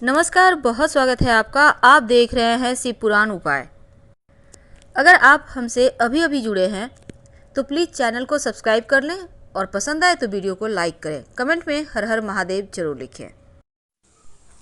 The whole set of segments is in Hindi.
नमस्कार, बहुत स्वागत है आपका। आप देख रहे हैं शिव पुराण उपाय। अगर आप हमसे अभी अभी जुड़े हैं तो प्लीज़ चैनल को सब्सक्राइब कर लें और पसंद आए तो वीडियो को लाइक करें। कमेंट में हर हर महादेव जरूर लिखें।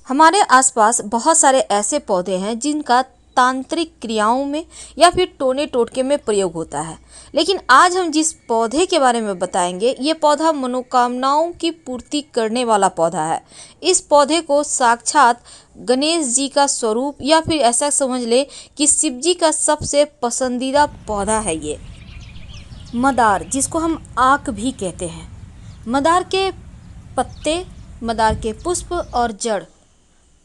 हमारे आसपास बहुत सारे ऐसे पौधे हैं जिनका तांत्रिक क्रियाओं में या फिर टोने टोटके में प्रयोग होता है, लेकिन आज हम जिस पौधे के बारे में बताएंगे ये पौधा मनोकामनाओं की पूर्ति करने वाला पौधा है। इस पौधे को साक्षात गणेश जी का स्वरूप या फिर ऐसा समझ ले कि शिव जी का सबसे पसंदीदा पौधा है ये मदार, जिसको हम आक भी कहते हैं। मदार के पत्ते, मदार के पुष्प और जड़,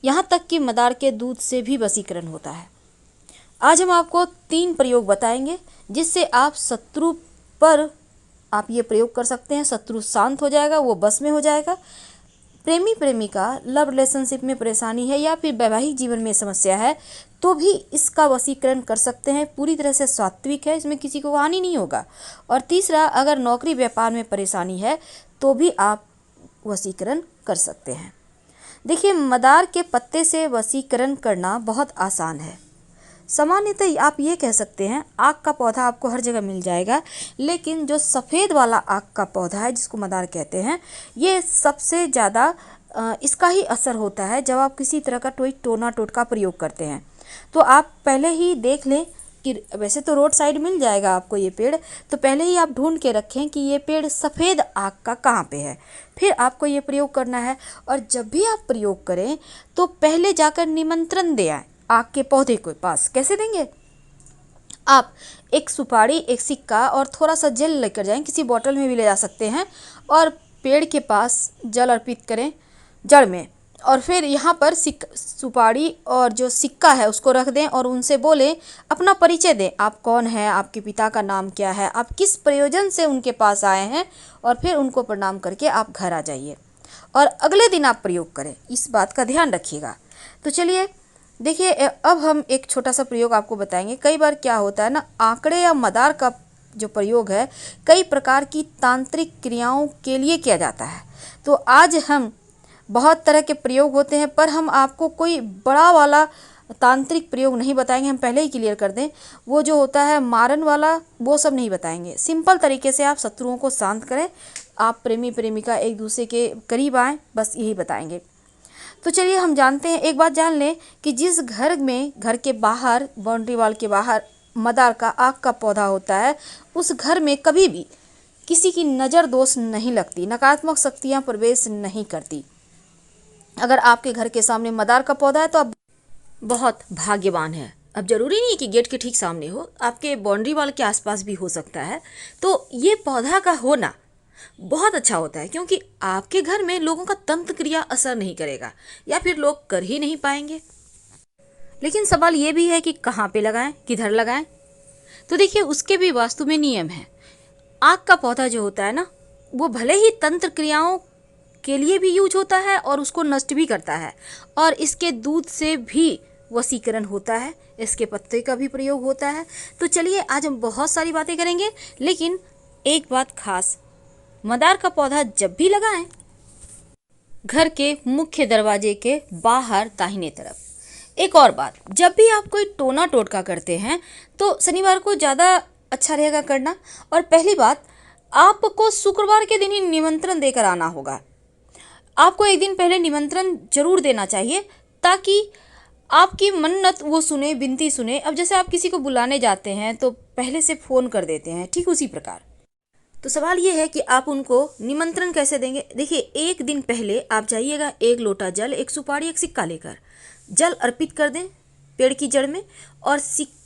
यहाँ तक कि मदार के दूध से भी वशीकरण होता है। आज हम आपको 3 प्रयोग बताएंगे जिससे आप शत्रु पर आप ये प्रयोग कर सकते हैं। शत्रु शांत हो जाएगा, वो बस में हो जाएगा। प्रेमी प्रेमिका लव रिलेशनशिप में परेशानी है या फिर वैवाहिक जीवन में समस्या है तो भी इसका वशीकरण कर सकते हैं। पूरी तरह से सात्विक है, इसमें किसी को हानि नहीं होगा। और तीसरा, अगर नौकरी व्यापार में परेशानी है तो भी आप वशीकरण कर सकते हैं। देखिए, मदार के पत्ते से वशीकरण करना बहुत आसान है। सामान्यतः आप ये कह सकते हैं आक का पौधा आपको हर जगह मिल जाएगा, लेकिन जो सफ़ेद वाला आक का पौधा है जिसको मदार कहते हैं, ये सबसे ज़्यादा इसका ही असर होता है जब आप किसी तरह का कोई टोना टोटका प्रयोग करते हैं। तो आप पहले ही देख लें कि वैसे तो रोड साइड मिल जाएगा आपको ये पेड़, तो पहले ही आप ढूंढ के रखें कि ये पेड़ सफ़ेद आक का कहाँ पे है, फिर आपको ये प्रयोग करना है। और जब भी आप प्रयोग करें तो पहले जाकर निमंत्रण दे आए आक के पौधे के पास। कैसे देंगे? आप एक सुपारी, एक सिक्का और थोड़ा सा जल लेकर जाएं, किसी बोतल में भी ले जा सकते हैं, और पेड़ के पास जल अर्पित करें जड़ में, और फिर यहाँ पर सुपारी और जो सिक्का है उसको रख दें और उनसे बोलें, अपना परिचय दें, आप कौन हैं, आपके पिता का नाम क्या है, आप किस प्रयोजन से उनके पास आए हैं, और फिर उनको प्रणाम करके आप घर आ जाइए और अगले दिन आप प्रयोग करें। इस बात का ध्यान रखिएगा। तो चलिए देखिए, अब हम एक छोटा सा प्रयोग आपको बताएंगे। कई बार क्या होता है ना, आंकड़े या मदार का जो प्रयोग है कई प्रकार की तांत्रिक क्रियाओं के लिए किया जाता है। तो आज हम बहुत तरह के प्रयोग होते हैं, पर हम आपको कोई बड़ा वाला तांत्रिक प्रयोग नहीं बताएंगे। हम पहले ही क्लियर कर दें, वो जो होता है मारन वाला, वो सब नहीं बताएंगे। सिंपल तरीके से आप शत्रुओं को शांत करें, आप प्रेमी प्रेमिका एक दूसरे के करीब आएँ, बस यही बताएंगे। तो चलिए हम जानते हैं। एक बात जान लें कि जिस घर में, घर के बाहर, बाउंड्री वॉल के बाहर मदार का आक का पौधा होता है, उस घर में कभी भी किसी की नज़र दोष नहीं लगती, नकारात्मक शक्तियाँ प्रवेश नहीं करती। अगर आपके घर के सामने मदार का पौधा है तो आप बहुत भाग्यवान हैं। अब जरूरी नहीं है कि गेट के ठीक सामने हो, आपके बाउंड्री वॉल के आसपास भी हो सकता है। तो ये पौधा का होना बहुत अच्छा होता है, क्योंकि आपके घर में लोगों का तंत्र क्रिया असर नहीं करेगा या फिर लोग कर ही नहीं पाएंगे। लेकिन सवाल ये भी है कि कहाँ पे लगाएं, किधर लगाएं। तो देखिए, उसके भी वास्तु में नियम है। आक का पौधा जो होता है ना, वो भले ही तंत्र क्रियाओं के लिए भी यूज होता है और उसको नष्ट भी करता है, और इसके दूध से भी वशीकरण होता है, इसके पत्ते का भी प्रयोग होता है। तो चलिए आज हम बहुत सारी बातें करेंगे, लेकिन एक बात खास, मदार का पौधा जब भी लगाएं घर के मुख्य दरवाजे के बाहर दाहिने तरफ। एक और बात, जब भी आप कोई टोना टोटका करते हैं तो शनिवार को ज़्यादा अच्छा रहेगा करना। और पहली बात, आपको शुक्रवार के दिन ही निमंत्रण देकर आना होगा। आपको एक दिन पहले निमंत्रण जरूर देना चाहिए ताकि आपकी मन्नत वो सुने, विनती सुने। अब जैसे आप किसी को बुलाने जाते हैं तो पहले से फ़ोन कर देते हैं, ठीक उसी प्रकार। तो सवाल ये है कि आप उनको निमंत्रण कैसे देंगे। देखिए, एक दिन पहले आप जाइएगा, 1 लोटा जल, 1 सुपारी, 1 सिक्का लेकर जल अर्पित कर दें पेड़ की जड़ में। और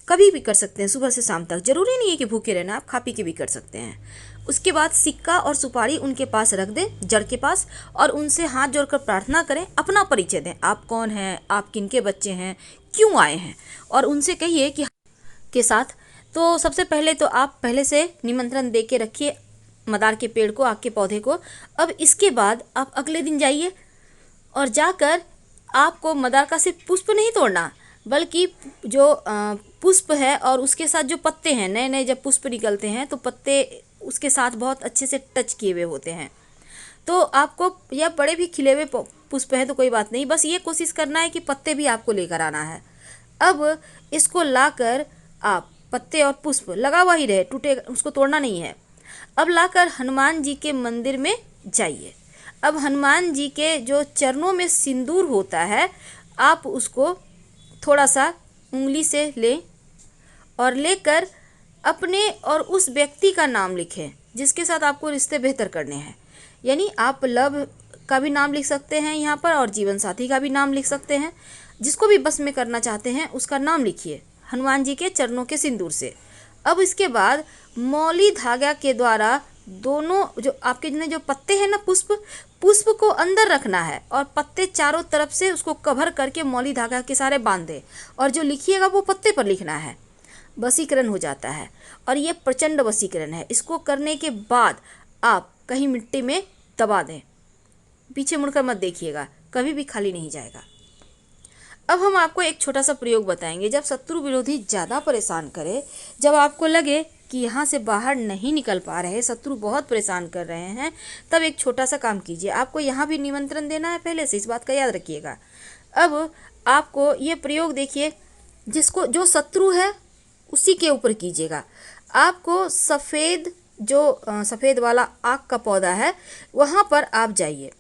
कभी भी कर सकते हैं, सुबह से शाम तक, जरूरी नहीं है कि भूखे रहना, आप खा पी के भी कर सकते हैं। उसके बाद सिक्का और सुपारी उनके पास रख दें, जड़ के पास, और उनसे हाथ जोड़कर प्रार्थना करें, अपना परिचय दें, आप कौन हैं, आप किनके बच्चे हैं, क्यों आए हैं, और उनसे कहिए कि के साथ। तो सबसे पहले तो आप पहले से निमंत्रण दे के रखिए मदार के पेड़ को, आक के पौधे को। अब इसके बाद आप अगले दिन जाइए और जाकर आपको मदार का सिर्फ पुष्प नहीं तोड़ना, बल्कि जो पुष्प है और उसके साथ जो पत्ते हैं, नए नए जब पुष्प निकलते हैं तो पत्ते उसके साथ बहुत अच्छे से टच किए हुए होते हैं। तो आपको, या बड़े भी खिले हुए पुष्प है तो कोई बात नहीं, बस ये कोशिश करना है कि पत्ते भी आपको लेकर आना है। अब इसको लाकर आप पत्ते और पुष्प लगा हुआ ही रहे, टूटे, उसको तोड़ना नहीं है। अब लाकर हनुमान जी के मंदिर में जाइए। अब हनुमान जी के जो चरणों में सिंदूर होता है, आप उसको थोड़ा सा उंगली से लें और लेकर अपने और उस व्यक्ति का नाम लिखें जिसके साथ आपको रिश्ते बेहतर करने हैं। यानी आप लव का भी नाम लिख सकते हैं यहाँ पर और जीवन साथी का भी नाम लिख सकते हैं। जिसको भी बस में करना चाहते हैं उसका नाम लिखिए हनुमान जी के चरणों के सिंदूर से। अब इसके बाद मौली धागा के द्वारा दोनों जो आपके जो पत्ते हैं ना, पुष्प को अंदर रखना है और पत्ते चारों तरफ से उसको कवर करके मौली धागा के सारे बांध दें और जो लिखिएगा वो पत्ते पर लिखना है। वशीकरण हो जाता है और ये प्रचंड वशीकरण है। इसको करने के बाद आप कहीं मिट्टी में दबा दें, पीछे मुड़कर मत देखिएगा, कभी भी खाली नहीं जाएगा। अब हम आपको एक छोटा सा प्रयोग बताएंगे। जब शत्रु विरोधी ज़्यादा परेशान करे, जब आपको लगे कि यहाँ से बाहर नहीं निकल पा रहे, शत्रु बहुत परेशान कर रहे हैं, तब एक छोटा सा काम कीजिए। आपको यहाँ भी निमंत्रण देना है पहले से, इस बात का याद रखिएगा। अब आपको ये प्रयोग देखिए, जो शत्रु है उसी के ऊपर कीजिएगा। आपको सफ़ेद वाला आक का पौधा है, वहाँ पर आप जाइए।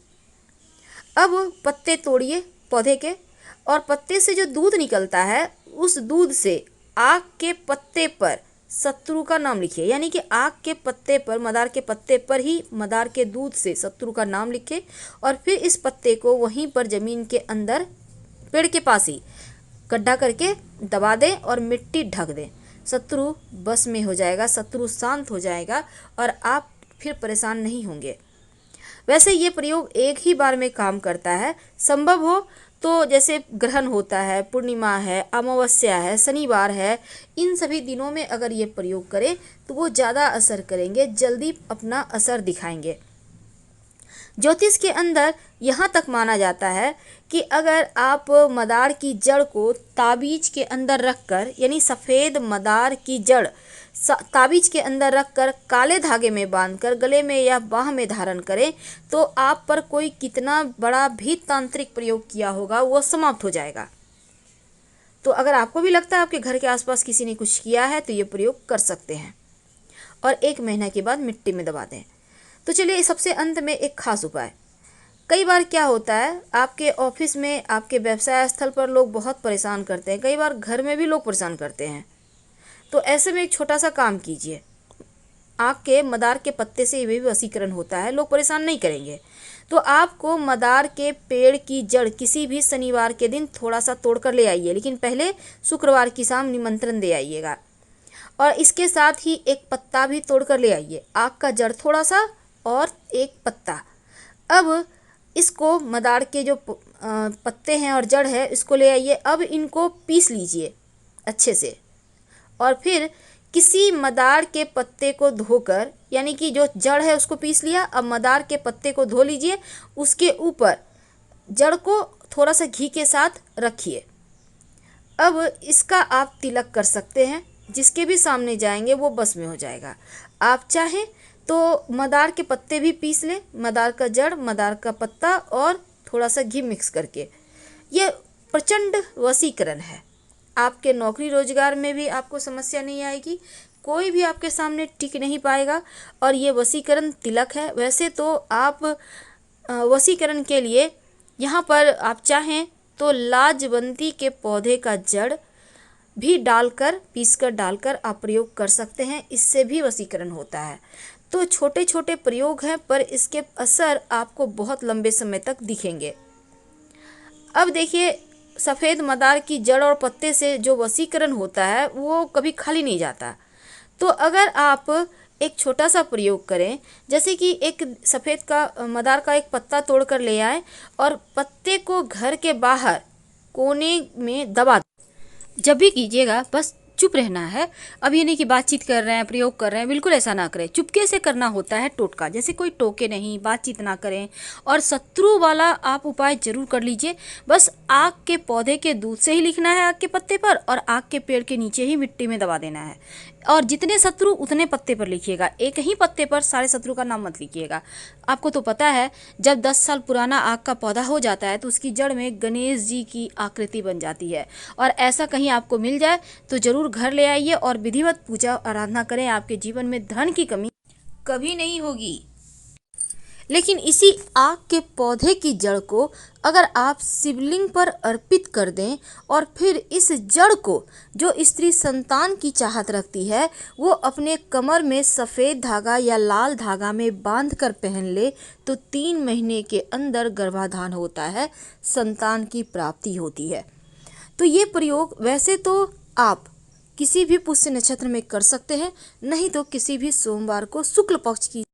अब पत्ते तोड़िए पौधे के और पत्ते से जो दूध निकलता है उस दूध से आक के पत्ते पर शत्रु का नाम लिखिए। यानी कि आक के पत्ते पर, मदार के पत्ते पर ही मदार के दूध से शत्रु का नाम लिखें और फिर इस पत्ते को वहीं पर ज़मीन के अंदर पेड़ के पास ही गड्ढा करके दबा दें और मिट्टी ढक दें। शत्रु बस में हो जाएगा, शत्रु शांत हो जाएगा और आप फिर परेशान नहीं होंगे। वैसे ये प्रयोग एक ही बार में काम करता है। संभव हो तो जैसे ग्रहण होता है, पूर्णिमा है, अमावस्या है, शनिवार है, इन सभी दिनों में अगर ये प्रयोग करें तो वो ज़्यादा असर करेंगे, जल्दी अपना असर दिखाएंगे। ज्योतिष के अंदर यहाँ तक माना जाता है कि अगर आप मदार की जड़ को ताबीज के अंदर रखकर, यानी सफ़ेद मदार की जड़ ताबीज के अंदर रखकर काले धागे में बांधकर गले में या बाह में धारण करें तो आप पर कोई कितना बड़ा भी तांत्रिक प्रयोग किया होगा वो समाप्त हो जाएगा। तो अगर आपको भी लगता है आपके घर के आसपास किसी ने कुछ किया है तो ये प्रयोग कर सकते हैं और 1 महीना के बाद मिट्टी में दबा दें। तो चलिए सबसे अंत में एक खास उपाय। कई बार क्या होता है, आपके ऑफिस में, आपके व्यवसाय स्थल पर लोग बहुत परेशान करते हैं, कई बार घर में भी लोग परेशान करते हैं। तो ऐसे में एक छोटा सा काम कीजिए। आक के मदार के पत्ते से ये भी वशीकरण होता है, लोग परेशान नहीं करेंगे। तो आपको मदार के पेड़ की जड़ किसी भी शनिवार के दिन थोड़ा सा तोड़ कर ले आइए, लेकिन पहले शुक्रवार की शाम निमंत्रण दे आइएगा। और इसके साथ ही एक पत्ता भी तोड़ कर ले आइए, आक का जड़ थोड़ा सा और एक पत्ता। अब इसको मदार के जो पत्ते हैं और जड़ है इसको ले आइए। अब इनको पीस लीजिए अच्छे से और फिर किसी मदार के पत्ते को धोकर, यानी कि जो जड़ है उसको पीस लिया, अब मदार के पत्ते को धो लीजिए, उसके ऊपर जड़ को थोड़ा सा घी के साथ रखिए। अब इसका आप तिलक कर सकते हैं, जिसके भी सामने जाएंगे वो बस में हो जाएगा। आप चाहें तो मदार के पत्ते भी पीस लें, मदार का जड़, मदार का पत्ता और थोड़ा सा घी मिक्स करके। ये प्रचंड वशीकरण है। आपके नौकरी रोजगार में भी आपको समस्या नहीं आएगी, कोई भी आपके सामने टिक नहीं पाएगा और ये वशीकरण तिलक है। वैसे तो आप वशीकरण के लिए यहाँ पर आप चाहें तो लाजवंती के पौधे का जड़ भी डालकर, पीसकर डालकर आप प्रयोग कर सकते हैं, इससे भी वशीकरण होता है। तो छोटे छोटे प्रयोग हैं पर इसके असर आपको बहुत लंबे समय तक दिखेंगे। अब देखिए, सफ़ेद मदार की जड़ और पत्ते से जो वशीकरण होता है वो कभी खाली नहीं जाता। तो अगर आप एक छोटा सा प्रयोग करें, जैसे कि एक सफ़ेद का मदार का एक पत्ता तोड़ कर ले आए और पत्ते को घर के बाहर कोने में दबा दें। जब भी कीजिएगा बस चुप रहना है। अब ये नहीं कि बातचीत कर रहे हैं, प्रयोग कर रहे हैं, बिल्कुल ऐसा ना करें। चुपके से करना होता है टोटका, जैसे कोई टोके नहीं, बातचीत ना करें। और शत्रु वाला आप उपाय जरूर कर लीजिए। बस आग के पौधे के दूध से ही लिखना है आग के पत्ते पर, और आग के पेड़ के नीचे ही मिट्टी में दबा देना है। और जितने शत्रु उतने पत्ते पर लिखिएगा, एक ही पत्ते पर सारे शत्रु का नाम मत लिखिएगा। आपको तो पता है, जब 10 साल पुराना आग का पौधा हो जाता है तो उसकी जड़ में गणेश जी की आकृति बन जाती है। और ऐसा कहीं आपको मिल जाए तो जरूर घर ले आइए और विधिवत पूजा आराधना करें। आपके जीवन में धन की कमी कभी नहीं होगी। लेकिन इसी आग के पौधे की जड़ को अगर आप शिवलिंग पर अर्पित कर दें और फिर इस जड़ को जो स्त्री संतान की चाहत रखती है वो अपने कमर में सफ़ेद धागा या लाल धागा में बांध कर पहन ले तो 3 महीने के अंदर गर्भाधान होता है, संतान की प्राप्ति होती है। तो ये प्रयोग वैसे तो आप किसी भी पुष्य नक्षत्र में कर सकते हैं, नहीं तो किसी भी सोमवार को शुक्ल पक्ष की